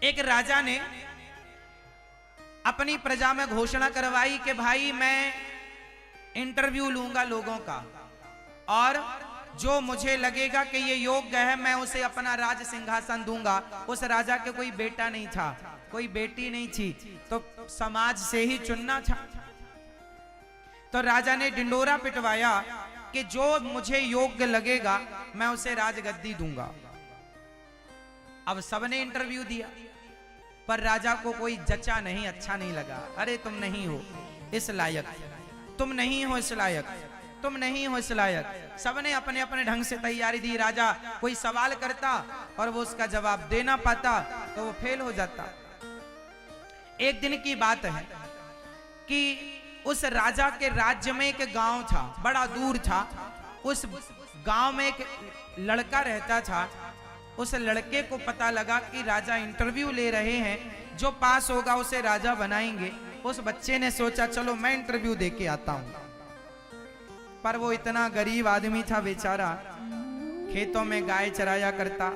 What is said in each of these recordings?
एक राजा ने अपनी प्रजा में घोषणा करवाई कि भाई मैं इंटरव्यू लूंगा लोगों का, और जो मुझे लगेगा कि ये योग्य है मैं उसे अपना राज सिंहासन दूंगा। उस राजा के कोई बेटा नहीं था, कोई बेटी नहीं थी, तो समाज से ही चुनना था। तो राजा ने डिंडोरा पिटवाया कि जो मुझे योग्य लगेगा मैं उसे राजगद्दी दूंगा। अब सबने इंटरव्यू दिया, पर राजा को कोई जचा नहीं, अच्छा नहीं लगा। अरे तुम नहीं हो इस लायक, तुम नहीं हो इस लायक, तुम नहीं हो इस लायक। सबने अपने अपने ढंग से तैयारी दी। राजा कोई सवाल करता और वो उसका जवाब देना पाता तो वो फेल हो जाता। एक दिन की बात है कि उस राजा के राज्य में एक गांव था, बड़ा दूर था। उस गांव में एक लड़का रहता था। उस लड़के को पता लगा कि राजा इंटरव्यू ले रहे हैं, जो पास होगा उसे राजा बनाएंगे। उस बच्चे ने सोचा चलो मैं इंटरव्यू दे के आता हूं। पर वो इतना गरीब आदमी था बेचारा, खेतों में गाय चराया करता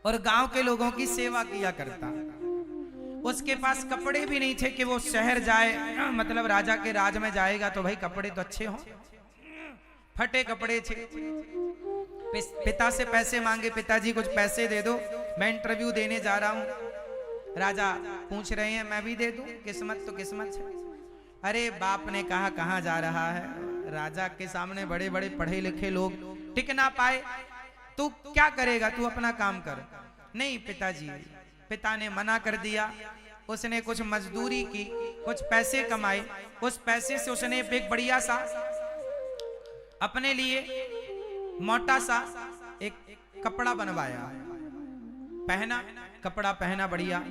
और गांव के लोगों की सेवा किया करता। उसके पास कपड़े भी नहीं थे कि वो शहर जाए, मतलब राजा के राज में जाएगा तो भाई कपड़े तो अच्छे हों। फटे कपड़े थे। पिता से पैसे मांगे, पिताजी कुछ पैसे दे दो, मैं इंटरव्यू देने जा रहा हूं। राजा पूछ रहे हैं मैं भी दे दूं, किस्मत तो किस्मत है। अरे बाप ने कहा कहां जा रहा है, राजा के सामने बड़े बड़े पढ़े लिखे लोग टिक ना पाए, तू क्या करेगा, तू अपना काम कर। नहीं पिताजी, पिता ने मना कर दिया। उसने कुछ मजदूरी की, कुछ पैसे कमाए, उस पैसे से उसने एक बढ़िया सा अपने लिए मोटा सा एक कपड़ा बनवाया, पहना, कपड़ा पहना बढ़िया।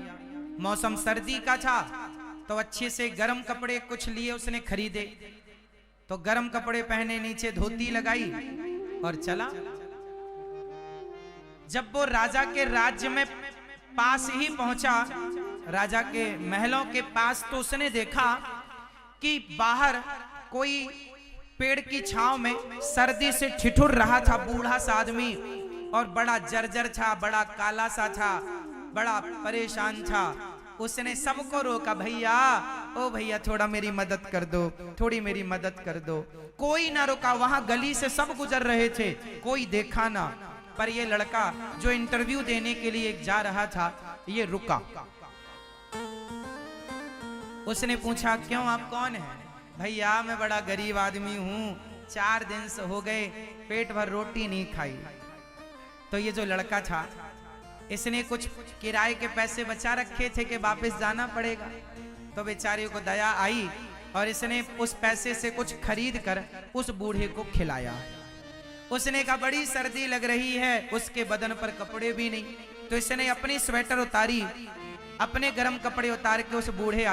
मौसम सर्दी का था तो अच्छे से गर्म कपड़े कुछ लिए उसने खरीदे, तो गर्म कपड़े पहने, नीचे धोती लगाई और चला। जब वो राजा के राज्य में पास ही पहुंचा, राजा के महलों के पास, तो उसने देखा कि बाहर कोई पेड़ की छांव में सर्दी से ठिठुर रहा था बूढ़ा सा आदमी, और बड़ा जर्जर था, बड़ा काला सा था, बड़ा परेशान था। उसने सबको रोका, भैया ओ भैया थोड़ा मेरी मदद कर दो, थोड़ी मेरी मदद कर दो। कोई ना रुका, वहां गली से सब गुजर रहे थे, कोई देखा ना। पर ये लड़का जो इंटरव्यू देने के लिए जा रहा था, ये रुका। उसने पूछा क्यों, आप कौन हैं? भैया मैं बड़ा गरीब आदमी हूं, 4 दिन से हो गए पेट भर रोटी नहीं खाई। तो ये जो लड़का था, इसने कुछ किराए के पैसे बचा रखे थे कि वापस जाना पड़ेगा। तो बेचारे को दया आई और इसने उस पैसे से कुछ खरीद कर उस बूढ़े को खिलाया। उसने कहा बड़ी सर्दी लग रही है, उसके बदन पर कपड़े भी नहीं, तो इसने अपनी स्वेटर उतारी, अपने गर्म कपड़े उतार के उस बूढ़े आदमी